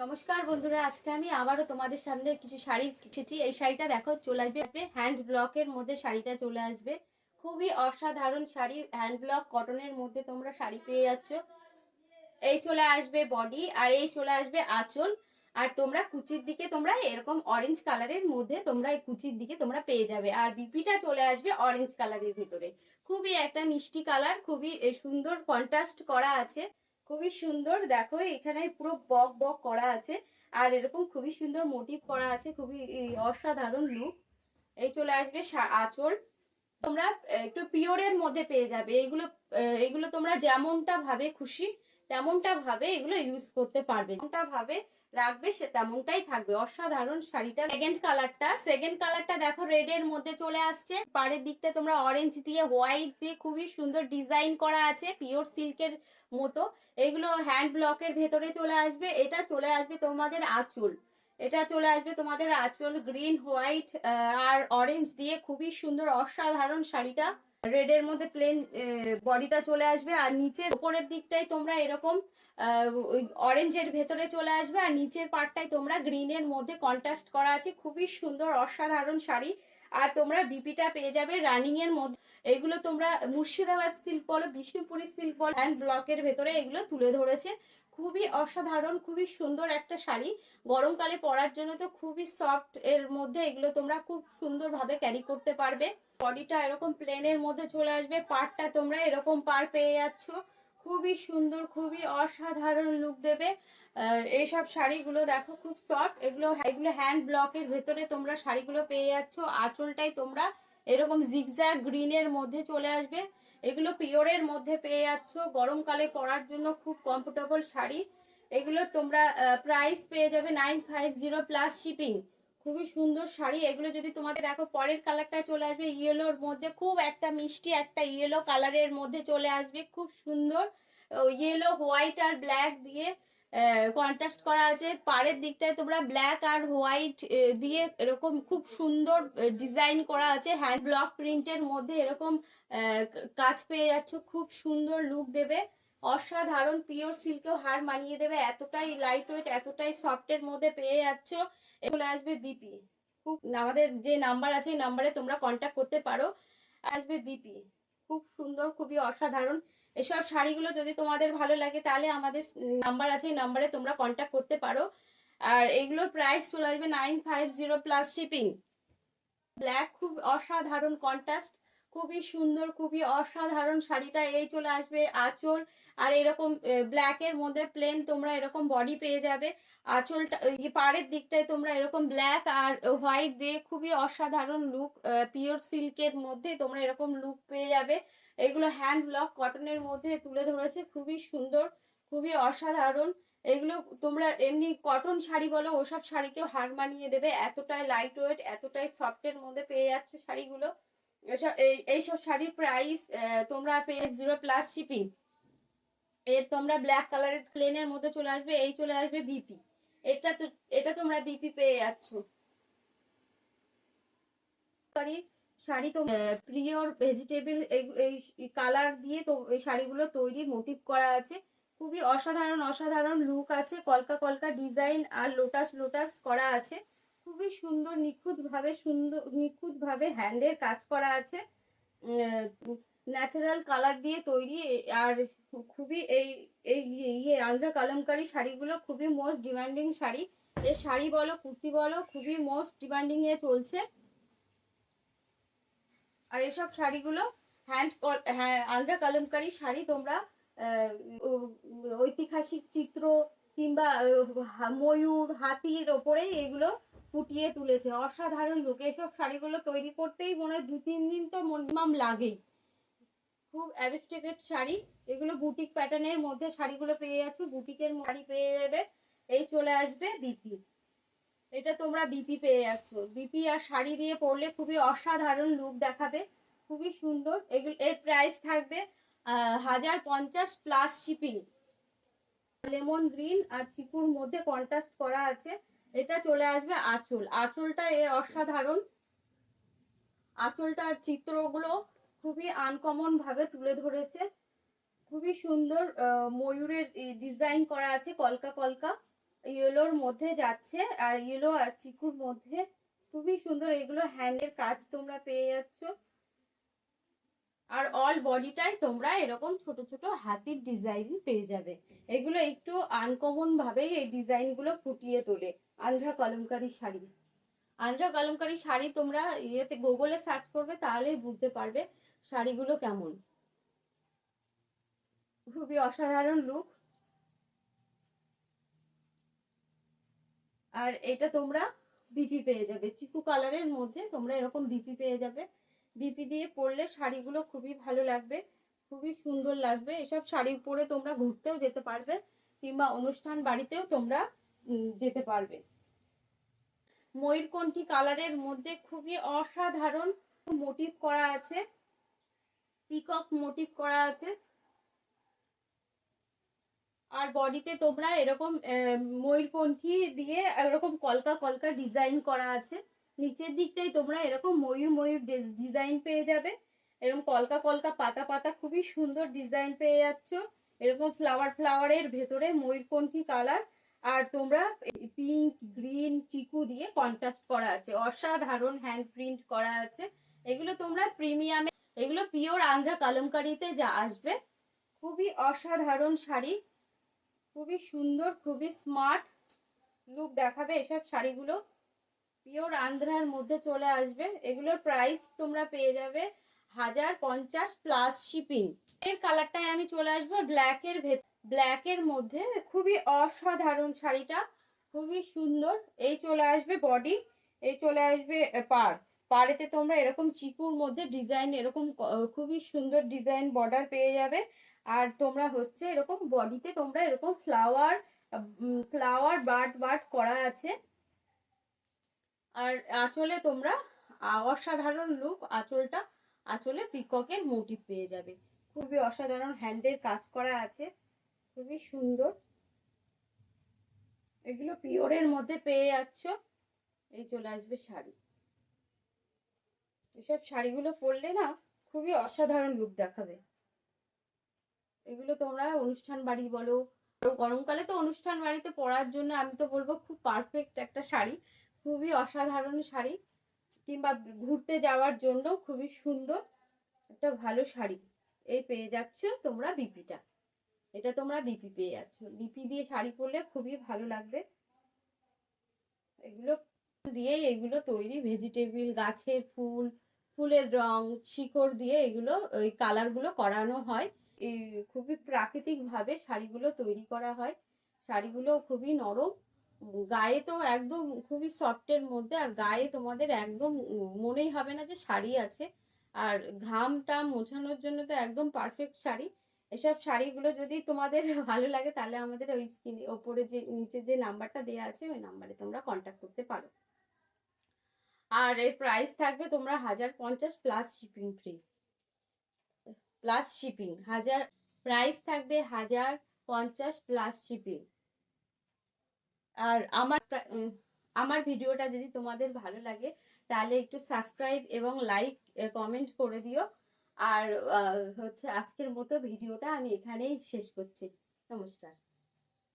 নমস্কার বন্ধুরা, আজকে আমি আবারও তোমাদের সামনে কিছু শাড়ি এসেছি। এই শাড়িটা দেখো চলে আসবে হ্যান্ড ব্লকের মধ্যে, শাড়িটা চলে আসবে খুবই অসাধারণ শাড়ি। হ্যান্ড ব্লক কটনের মধ্যে তোমরা শাড়ি পেয়ে যাচ্ছ। এই চলে আসবে বডি, আর এই চলে আসবে আঁচল। আর তোমরা কুচির দিকে তোমরা এরকম অরেঞ্জ কালারের মধ্যে তোমরা এই কুচির দিকে তোমরা পেয়ে যাবে। আর বিপিটা চলে আসবে অরেঞ্জ কালারের ভিতরে, খুবই একটা মিষ্টি কালার, খুবই সুন্দর কন্ট্রাস্ট করা আছে, খুবই সুন্দর। দেখো এখানে পুরো বক বক করা আছে, আর এরকম খুবই সুন্দর মোটিভ করা আছে, খুবই অসাধারণ লুক। এই চলে আসবে আঁচল। তোমরা একটু পিওরের মধ্যে পেয়ে যাবে এগুলো। এগুলো তোমরা যেমনটা ভাবে খুশি তেমনটা ভাবে এগুলো ইউজ করতে পারবে, যেমনটা ভাবে রাখবে সে তেমনটাই থাকবে। অসাধারণ শাড়িটা। সেকেন্ড কালারটা দেখো রেড এর মধ্যে চলে আসছে। পাড়ের দিকটা তোমরা অরেঞ্জ দিয়ে হোয়াইট দিয়ে খুবই সুন্দর ডিজাইন করা আছে, পিওর সিল্কের মতো। এগুলো হ্যান্ড ব্লকের ভেতরে চলে আসবে। এটা চলে আসবে তোমাদের আঁচল। এটা চলে আসবে তোমাদের আঁচল গ্রিন হোয়াইট আর অরেঞ্জ দিয়ে, খুবই সুন্দর অসাধারণ শাড়িটা। রেড এর মধ্যে প্লেন বডিটা চলে আসবে, আর নিচের উপরের দিকটাই তোমরা এরকম অরেঞ্জের ভেতরে চলে আসবে, আর নিচের পার্টটাই তোমরা গ্রিনের মধ্যে কন্ট্রাস্ট করা আছে, খুবই সুন্দর অসাধারণ শাড়ি। আর তোমরা বিপিটা পেয়ে যাবে রানিং এর মধ্যে। এগুলো তোমরা মুর্শিদাবাদ সিল্ক বলো, বিষ্ণুপুরি সিল্ক বলো, হ্যান্ড ব্লকের ভেতরে এগুলো তুলে ধরেছে। খুবই অসাধারণ, খুবই সুন্দর একটা শাড়ি। গরমকালে পরার জন্য তো খুবই সফট এর মধ্যে এগুলো তোমরা খুব সুন্দর ভাবে ক্যারি করতে পারবে। বডিটা এরকম প্লেনের মধ্যে চলে আসবে, পাড়টা তোমরা এরকম পাড় পেয়ে যাচ্ছ, খুবই সুন্দর, খুবই অসাধারণ লুক দেবে। এইসব শাড়িগুলো দেখো খুব সফট, এগুলো এগুলো হ্যান্ড ব্লকের ভেতরে তোমরা শাড়িগুলো পেয়ে যাচ্ছ। আঁচলটাই তোমরা এরকম জিগজ্যাগ গ্রিনের মধ্যে চলে আসবে। এগুলো পিওরের মধ্যে পেয়ে যাচ্ছ, গরমকালে পরার জন্য খুব কমফোর্টেবল শাড়ি। এগুলো তোমরা প্রাইস পেয়ে যাবে 950 প্লাস শিপিং। খুবই সুন্দর শাড়ি এগুলো। যদি তোমাদের দেখো পরের কালারটা চলে আসবে ইয়েলোর মধ্যে, খুব একটা মিষ্টি একটা ইয়েলো কালারের মধ্যে চলে আসবে, খুব সুন্দর। ইয়েলো হোয়াইট আর ব্ল্যাক দিয়ে কন্ট্রাস্ট করা আছে। পাড়ের দিকটায় তোমরা ব্ল্যাক আর হোয়াইট দিয়ে এরকম খুব সুন্দর ডিজাইন করা আছে, হ্যান্ড ব্লক প্রিন্টের মধ্যে এরকম কাজ পেয়ে যাচ্ছ, খুব সুন্দর লুক দেবে। অসাধারণ পিওর সিল্কেও হার মানিয়ে দেবে, এতটাই লাইট ওয়েট, এতটাই সফটের মধ্যে পেয়ে যাচ্ছ। এগুলো আসবে বিপি। খুব আমাদের যে নাম্বার আছে এই নাম্বারে তোমরা কন্ট্যাক্ট করতে পারো। আসবে বিপি, খুব সুন্দর, খুবই অসাধারণ। এসব শাড়িগুলো যদি তোমাদের ভালো লাগে তাহলে আমাদের নাম্বার আছে এই নাম্বারে তোমরা কন্ট্যাক্ট করতে পারো। আর এগুলোর প্রাইস চলে আসবে 950 প্লাস শিপিং। ব্ল্যাক, খুব অসাধারণ কন্ট্রাস্ট, খুবই সুন্দর, খুবই অসাধারণ শাড়িটা। এই চলে আসবে আঁচল, আর এরকম ব্ল্যাক এর মধ্যে প্লেন তোমরা এরকম বডি পেয়ে যাবে। আঁচলটা পাড়ের দিকটায় তোমরা এরকম ব্ল্যাক আর হোয়াইট দিয়ে খুবই অসাধারণ লুক, পিওর সিল্কের মধ্যে তোমরা এরকম লুক পেয়ে যাবে। এগুলো হ্যান্ড ব্লক কটনের মধ্যে তুলে ধরেছে, খুবই সুন্দর, খুবই অসাধারণ। এগুলো তোমরা এমনি কটন শাড়ি বলো ওসব শাড়িকেও হার মানিয়ে দেবে, এতটাই লাইট ওয়েট, এতটাই সফটের মধ্যে পেয়ে যাচ্ছে শাড়িগুলো। এইসব শাড়ির প্রাইস তোমরা পেয়ে 0 প্লাস শিপিং। এর তোমরা ব্ল্যাক কালারের প্লেনের মধ্যে চলে আসবে। এই চলে আসবে বিপি। এটা তোমরা বিপি পেয়ে যাচ্ছ। শাড়ি তো প্রিয়র ভেজিটেবল এই কালার দিয়ে তো এই শাড়িগুলো তৈরি, মোটিভ করা আছে, খুবই অসাধারণ অসাধারণ লুক আছে, কলকা কলকা ডিজাইন আর লোটাস লোটাস করা আছে, খুবই সুন্দর, নিখুঁত ভাবে হ্যান্ডের কাজ করা আছে, ন্যাচারাল কালার দিয়ে তৈরি। আর খুবই এই আন্ধ্রা কালামকারী শাড়িগুলো খুবই মোস্ট ডিমান্ডিং শাড়ি। এই শাড়ি বলো কুর্তি বলো খুবই মোস্ট ডিমান্ডিং এ চলছে। আর এসব শাড়িগুলো আন্ধ্রা কালামকারী শাড়ি তোমরা আহ, ঐতিহাসিক চিত্র কিংবা ময়ূর হাতির ওপরেই এগুলো ফুটিয়ে তুলেছে, অসাধারণ লুক। এসব শাড়িগুলো তৈরি করতেই মনে হয় 2-3 দিন তো মিনিমাম লাগেই। খুব অ্যারিস্টিকেট শাড়ি এগুলো, বুটিক প্যাটার্নের মধ্যে শাড়িগুলো পেয়ে যাচ্ছ, বুটিকের শাড়ি পেয়ে যাবে। এই চলে আসবে বিপি। এটা তোমরা বিপি পেয়ে যাচ্ছ। বিপি আর শাড়ি দিয়ে পরলে খুবই অসাধারণ লুক দেখাবে, খুবই সুন্দর। এগুলো এর প্রাইস থাকবে 1050 প্লাস শিপিং। লেমন গ্রিন আর চিকুর মধ্যে কন্ট্রাস্ট করা আছে। এটা চলে আসবে আঁচল। আঁচলটা এর অসাধারণ, আঁচলটার চিত্রগুলো খুবই আনকমন ভাবে তুলে ধরেছে, খুবই সুন্দর। ময়ূরের ডিজাইন করা আছে কলকা কলকা, ইয়েলোর মধ্যে যাচ্ছে, আর ইয়েলো আর চিকুর মধ্যে খুবই সুন্দর। এগুলো হ্যান্ডের কাজ তোমরা পেয়ে যাচ্ছ। আর অল বডিটাই তোমরা এরকম ছোট ছোট হাতির ডিজাইন পেয়ে যাবে। এগুলো একটু আনকমন ভাবে এই ডিজাইন গুলো ফুটিয়ে তোলে আন্ধ্রা কলমকারী শাড়ি। আন্ধ্রা কলমকারী শাড়ি তোমরা ইয়েতে গুগলে সার্চ করবে, তাহলেই বুঝতে পারবে শাড়িগুলো কেমন। খুবই অসাধারণ লুক। আর এটা তোমরা বিপি পেয়ে যাবে, চিকু কালারের মধ্যে তোমরা এরকম বিপি পেয়ে যাবে। বিপি দিয়ে পরলে শাড়িগুলো খুবই ভালো লাগবে, খুবই সুন্দর লাগবে। এসব শাড়ি পরে তোমরা ঘুরতেও যেতে পারবে, কিংবা অনুষ্ঠান বাড়িতেও তোমরা যেতে পারবে। ময়ূরকণ্ঠী কালারের মধ্যে খুবই অসাধারণ মোটিভ করা আছে, পিকক মোটিভ করা আছে। আর বডিতে তোমরা এরকম ময়ূরপঙ্খী দিয়ে এরকম কলকা কলকা ডিজাইন করা আছে। নিচের দিকটাই তোমরা এরকম ময়ূর ময়ূর ডিজাইন পেয়ে যাবে, এরকম কলকা কলকা পাতা পাতা খুবই সুন্দর ডিজাইন পেয়ে যাচ্ছ। এরকম ফ্লাওয়ার ফ্লাওয়ারের ভেতরে ময়ূরপঙ্খী কালার, আর তোমরা পিঙ্ক গ্রিন চিকু দিয়ে কন্ট্রাস্ট করা আছে, অসাধারণ হ্যান্ড প্রিন্ট করা আছে। এগুলো তোমরা প্রিমিয়ামে, এগুলো পিওর আন্ধ্রা কালামকারীতে যা আসবে। খুবই অসাধারণ শাড়ি, খুবই সুন্দর, খুবই স্মার্ট লুক দেখাবে এসব শাড়িগুলো। পিওর আন্ধ্রার মধ্যে চলে আসবে। এগুলোর প্রাইস তোমরা পেয়ে যাবে 1050 প্লাস শিপিং। এর কালারটায় আমি চলে আসবো ব্ল্যাক এর মধ্যে। খুবই অসাধারণ শাড়িটা, খুবই সুন্দর। এই চলে আসবে বডি, এই চলে আসবে পাড়েতে তোমরা এরকম চিকুর মধ্যে ডিজাইন, এরকম খুবই সুন্দর ডিজাইন বর্ডার পেয়ে যাবে। আর তোমরা হচ্ছে এরকম বডিতে তোমরা এরকম ফ্লাওয়ার বার্ড বার্ড করা আছে। আর আঁচলে তোমরা অসাধারণ লুক, আঁচলটা, আঁচলে পিককের মোটিভ পেয়ে যাবে। খুবই অসাধারণ হ্যান্ডের কাজ করা আছে, খুবই সুন্দর। এগুলো পিওরের মধ্যে পেয়ে যাচ্ছ। এই চলে আসবে শাড়ি। এসব শাড়িগুলো পরলে না খুবই অসাধারণ লুক দেখাবে। এগুলো তোমরা অনুষ্ঠান বাড়ি বলো, গরমকালে তো অনুষ্ঠান বাড়িতে পরার জন্য আমি তো বলবো খুব পারফেক্ট একটা শাড়ি, খুবই অসাধারণ শাড়ি। কিংবা ঘুরতে যাওয়ার জন্য খুবই সুন্দর একটা ভালো শাড়ি। এই পেয়ে যাচ্ছ তোমরা বিপিটা, এটা তোমরা বিপি পেয়ে যাচ্ছ। বিপি দিয়ে শাড়ি পরলে খুবই ভালো লাগবে। এগুলো দিয়েই এগুলো তৈরি, ভেজিটেবিল, গাছের ফুল, ফুলের রং, শিকড় দিয়ে এগুলো ওই কালার গুলো করানো হয়। এই খুবই প্রাকৃতিক ভাবে শাড়িগুলো তৈরি করা হয়। শাড়িগুলো খুবই নরম, গায়ে তো একদম খুবই সফটের মধ্যে, আর গায়ে তোমাদের একদম মনেই হবে না যে শাড়ি আছে। আর ঘামটা মোছানোর জন্য তো একদম পারফেক্ট শাড়ি। এসব শাড়িগুলো যদি তোমাদের ভালো লাগে, তাহলে আমাদের ওই স্ক্রিনে ওপরে যে নিচে যে নাম্বারটা দেওয়া আছে ওই নাম্বারে তোমরা কন্ট্যাক্ট করতে পারো। আর এর প্রাইস থাকবে তোমরা 1050 plus shipping free, plus shipping 1000, price থাকবে 1050 প্লাস শিপিং। আর আমার ভিডিওটা যদি তোমাদের ভালো লাগে, তাহলে একটু সাবস্ক্রাইব এবং লাইক কমেন্ট করে দিও। আর হচ্ছে আজকের মতো ভিডিওটা আমি এখানেই শেষ করছি। নমস্কার।